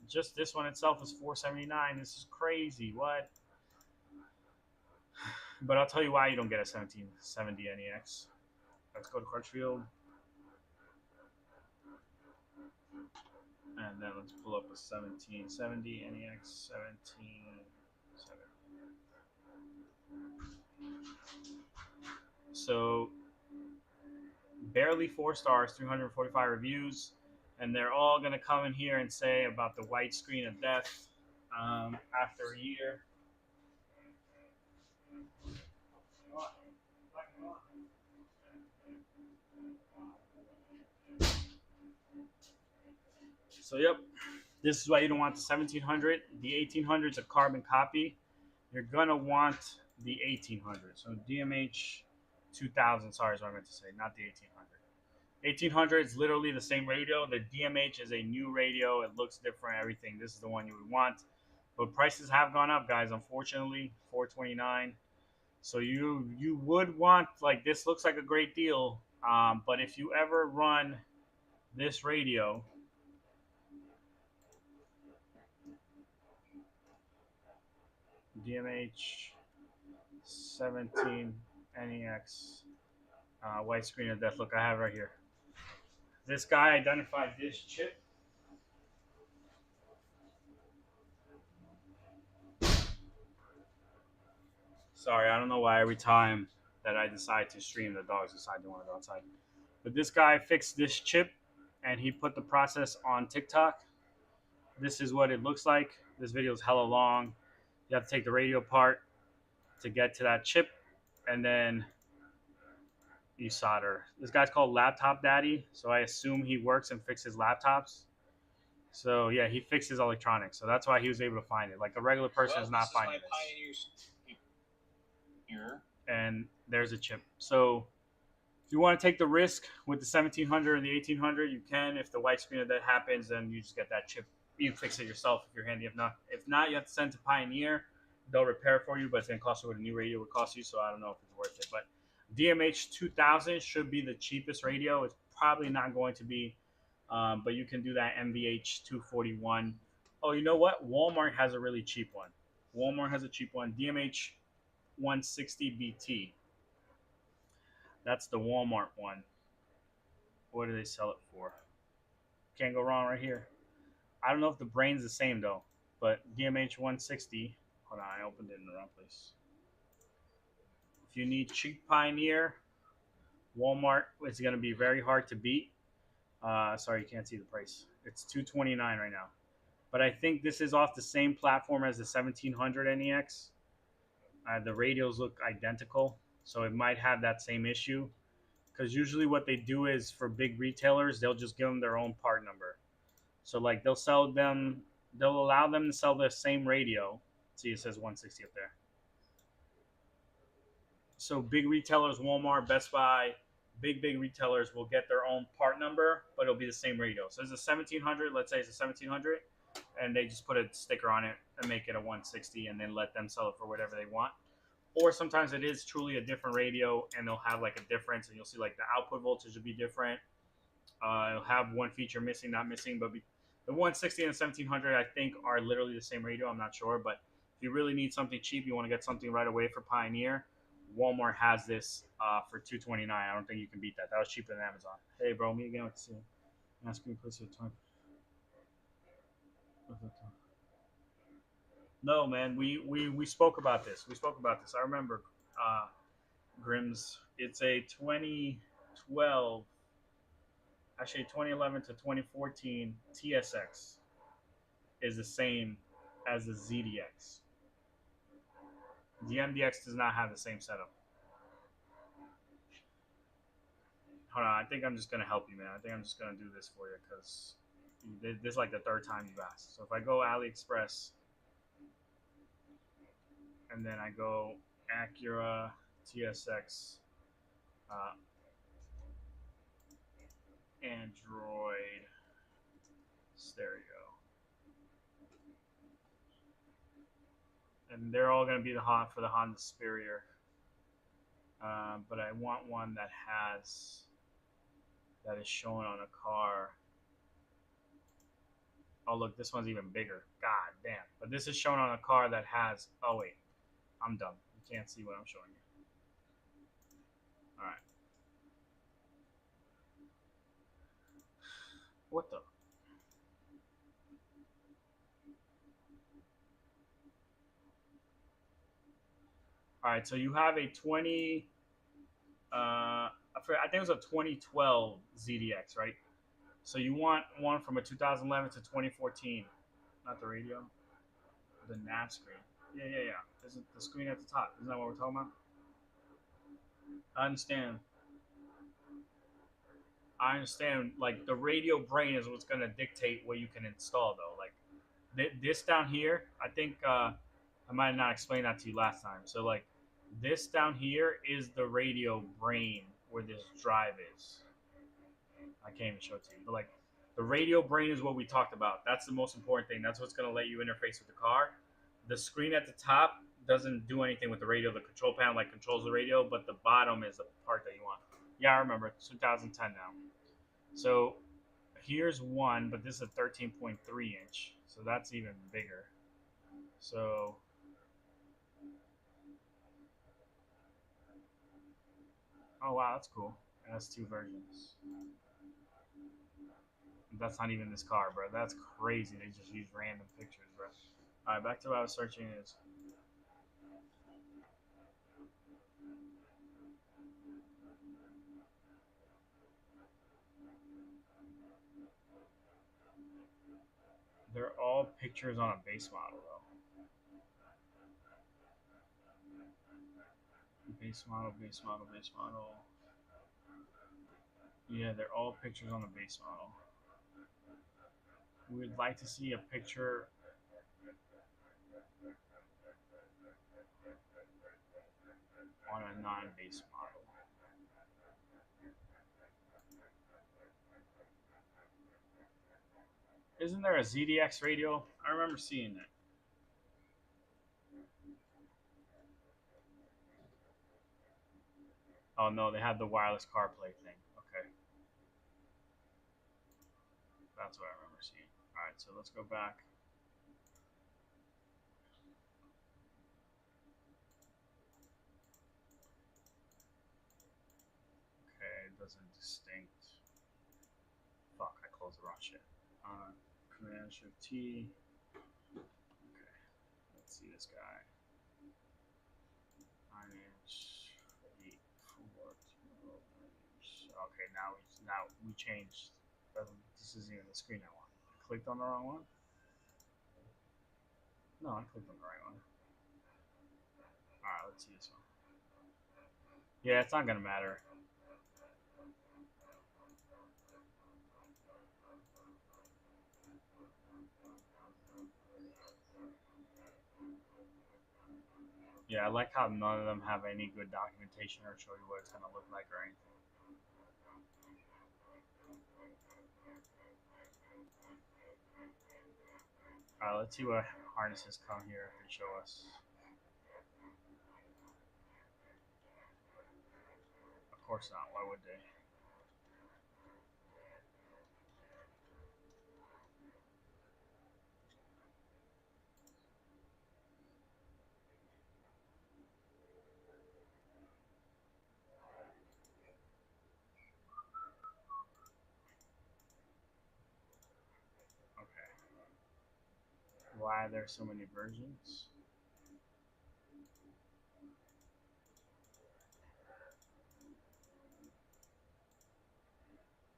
Just this one itself is $479. This is crazy. What? But I'll tell you why you don't get a 1770 NEX. Let's go to Crutchfield. And then let's pull up a 1770 NEX 1770. So barely 4 stars, 345 reviews, and they're all gonna come in here and say about the white screen of death after a year. So yep, this is why you don't want the 1700. The 1800 is a carbon copy. You're gonna want the 1800. So DMH 2000. Sorry, is what I meant to say, not the 1800. 1800 is literally the same radio. The DMH is a new radio. It looks different. Everything. This is the one you would want. But prices have gone up, guys. Unfortunately, $429. So you would want, like, this looks like a great deal. But if you ever run this radio, DMH 17 NEX white screen of death. Look, I have it right here. This guy identified this chip. Sorry, I don't know why every time that I decide to stream, the dogs decide they want to go outside. But this guy fixed this chip, and he put the process on TikTok. This is what it looks like. This video is hella long. You have to take the radio apart to get to that chip, and then you solder. This guy's called Laptop Daddy, so I assume he works and fixes laptops. So yeah, he fixes electronics, so that's why he was able to find it. Like a regular person is not finding this. Here. And there's a chip. So if you want to take the risk with the 1700 and the 1800, you can. If the white screen of that happens, then you just get that chip. You can fix it yourself if you're handy. If not, you have to send it to Pioneer. They'll repair it for you, but it's going to cost you what a new radio would cost you, so I don't know if it's worth it. But DMH 2000 should be the cheapest radio. It's probably not going to be, but you can do that MVH 241. Oh, you know what? Walmart has a really cheap one. DMH 160 BT. That's the Walmart one. What do they sell it for? Can't go wrong right here. I don't know if the brain's the same though, but DMH 160. Hold on, I opened it in the wrong place. If you need cheap Pioneer, Walmart is going to be very hard to beat. Sorry, you can't see the price. It's $229 right now. But I think this is off the same platform as the 1700 NEX. The radios look identical, so it might have that same issue. Because usually what they do is for big retailers, they'll just give them their own part number. So like they'll allow them to sell the same radio. See, it says 160 up there. So big retailers, Walmart, Best Buy, big retailers will get their own part number, but it'll be the same radio. So it's a 1700. Let's say it's a 1700, and they just put a sticker on it and make it a 160, and then let them sell it for whatever they want. Or sometimes it is truly a different radio, and they'll have like a difference, and you'll see like the output voltage will be different. It'll have one feature missing, not missing, but the 160 and the 1700 I think are literally the same radio. I'm not sure, but if you really need something cheap, you want to get something right away for Pioneer, Walmart has this for $229. I don't think you can beat that. That was cheaper than Amazon. Hey, bro, me again with the same. Ask me closer to time. No, man, we spoke about this. We spoke about this. I remember, Grims. It's a 2012, actually 2011 to 2014 TSX is the same as the ZDX. The MDX does not have the same setup. Hold on, I think I'm just gonna help you, man. I think I'm just gonna do this for you because this is like the third time you've asked. So if I go AliExpress and then I go Acura TSX Android stereo, and they're all going to be for the Honda Superior, but I want one that is shown on a car. Oh look, this one's even bigger. God damn! But this is shown on a car that has. Oh wait, I'm dumb. You can't see what I'm showing you. All right. What the? All right, so you have a 20. I think it was a 2012 ZDX, right? So you want one from a 2011 to 2014, not the radio, the nav screen. Yeah. Isn't the screen at the top? Isn't that what we're talking about? I understand. Like the radio brain is what's gonna dictate what you can install, though. Like this down here, I think I might not explain that to you last time. So like this down here is the radio brain where this drive is. I can't even show it to you, but like the radio brain is what we talked about. That's the most important thing. That's what's going to let you interface with the car. The screen at the top doesn't do anything with the radio. The control panel like controls the radio, but the bottom is the part that you want. Yeah, I remember. It's 2010 now. So here's one, but this is a 13.3 inch. So that's even bigger. So oh wow, that's cool. It has two versions. That's not even this car, bro. That's crazy. They just use random pictures, bro. All right, back to what I was searching is. They're all pictures on a base model, though. Base model. Yeah, they're all pictures on the base model. We would like to see a picture. On a non-base model. Isn't there a ZDX radio? I remember seeing that. Oh no, they have the wireless CarPlay thing. Okay. That's what I remember seeing. Alright, so let's go back. isn't distinct. Fuck, I closed the wrong shit. Command Shift T. Okay, let's see this guy. 9-inch, 8, 4, 12 inch. Okay, now we changed. This isn't even the screen I want. I clicked on the wrong one. No, I clicked on the right one. Alright, let's see this one. Yeah, it's not gonna matter. Yeah, I like how none of them have any good documentation or show you what it's gonna look like or anything. Alright, let's see what harnesses come here if they show us. Of course not, why would they? Okay. Why are there so many versions?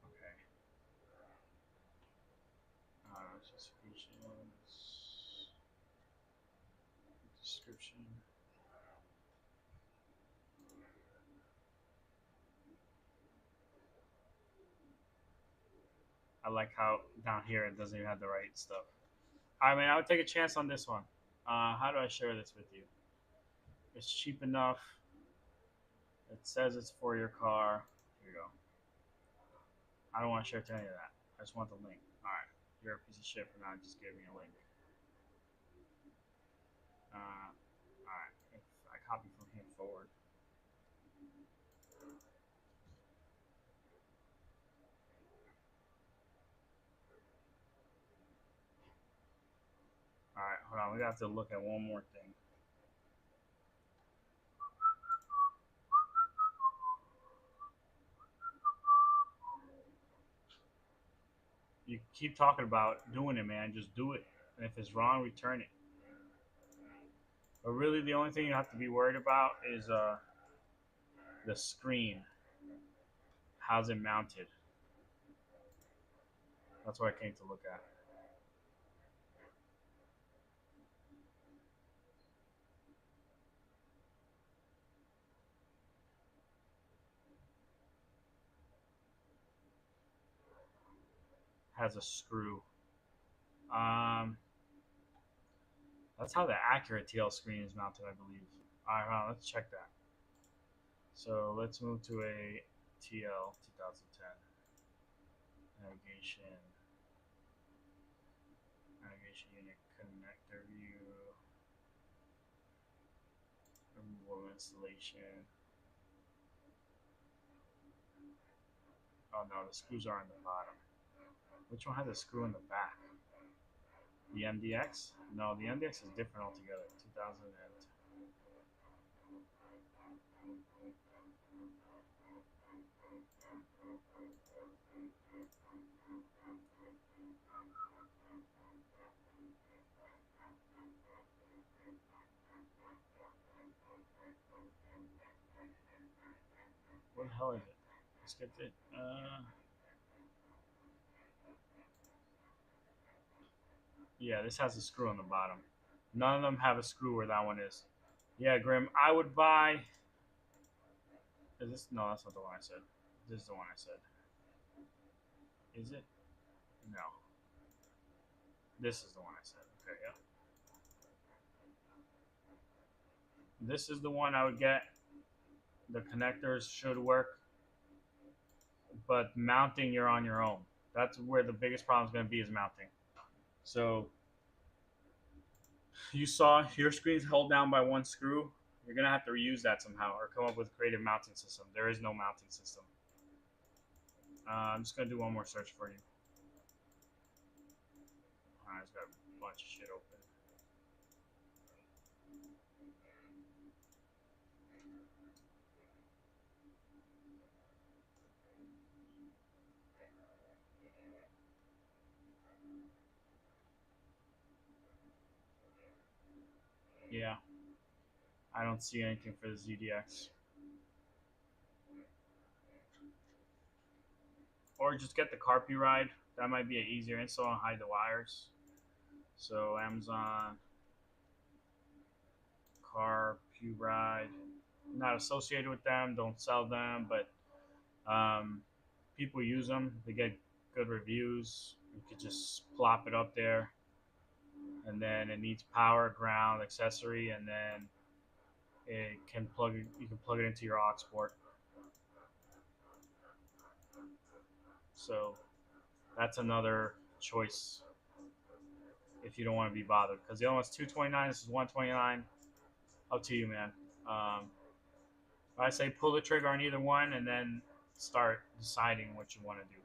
Okay. Specifications. Description. I like how down here it doesn't even have the right stuff. I mean, I would take a chance on this one. How do I share this with you? It's cheap enough. It says it's for your car. Here you go. I don't want to share to any of that. I just want the link. Alright. You're a piece of shit for not just giving me a link. Alright. If I copy from here forward. Alright, hold on. We have to look at one more thing. You keep talking about doing it, man. Just do it. And if it's wrong, return it. But really, the only thing you have to be worried about is the screen. How's it mounted? That's what I came to look at. Has a screw. That's how the accurate TL screen is mounted, I believe. Alright, let's check that. So let's move to a TL 2010. Navigation unit connector view. Removal installation. Oh no, the screws are on the bottom. Which one has a screw in the back? The MDX? No, the MDX is different altogether. 2010. What the hell is it? Let's get it. Yeah, this has a screw on the bottom. None of them have a screw where that one is. Yeah, Grim, I would buy. Is this? No, that's not the one I said. This is the one I said. Is it? No. This is the one I said. Okay, yeah. This is the one I would get. The connectors should work. But mounting, you're on your own. That's where the biggest problem is going to be, is mounting. So you saw your screen's held down by one screw. You're going to have to reuse that somehow or come up with a creative mounting system. There is no mounting system. I'm just going to do one more search for you. I just got a bunch of shit open. Yeah, I don't see anything for the ZDX. Or just get the Carpi Ride. That might be an easier install and hide the wires. So Amazon Carpi Ride. Not associated with them. Don't sell them, but people use them. They get good reviews. You could just plop it up there, and then it needs power, ground, accessory, and then it can plug. You can plug it into your aux port. So that's another choice if you don't want to be bothered. Because the other one's 229. This is 129. Up to you, man. I say pull the trigger on either one and then start deciding what you want to do.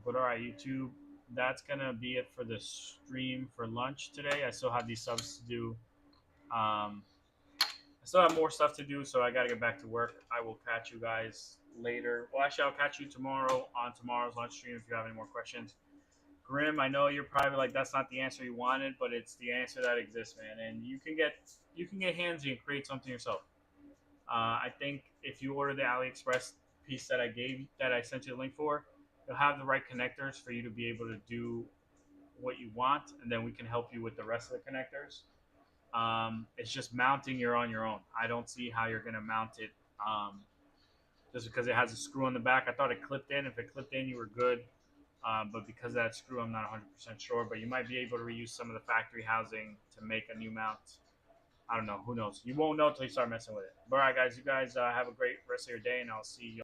But all right, YouTube, that's gonna be it for the stream for lunch today. I still have these subs to do. I still have more stuff to do, so I gotta get back to work. I will catch you guys later. Well, actually, I'll catch you tomorrow on tomorrow's lunch stream if you have any more questions. Grim, I know you're probably like that's not the answer you wanted, but it's the answer that exists, man. And you can get handsy and create something yourself. I think if you order the AliExpress piece that I sent you the link for, you'll have the right connectors for you to be able to do what you want, and then we can help you with the rest of the connectors. It's just mounting you're on your own. I don't see how you're gonna mount it just because it has a screw on the back. I thought it clipped in. If it clipped in, you were good. But because of that screw, I'm not 100% sure. But you might be able to reuse some of the factory housing to make a new mount. I don't know. Who knows? You won't know until you start messing with it. But all right, guys. You guys have a great rest of your day, and I'll see you.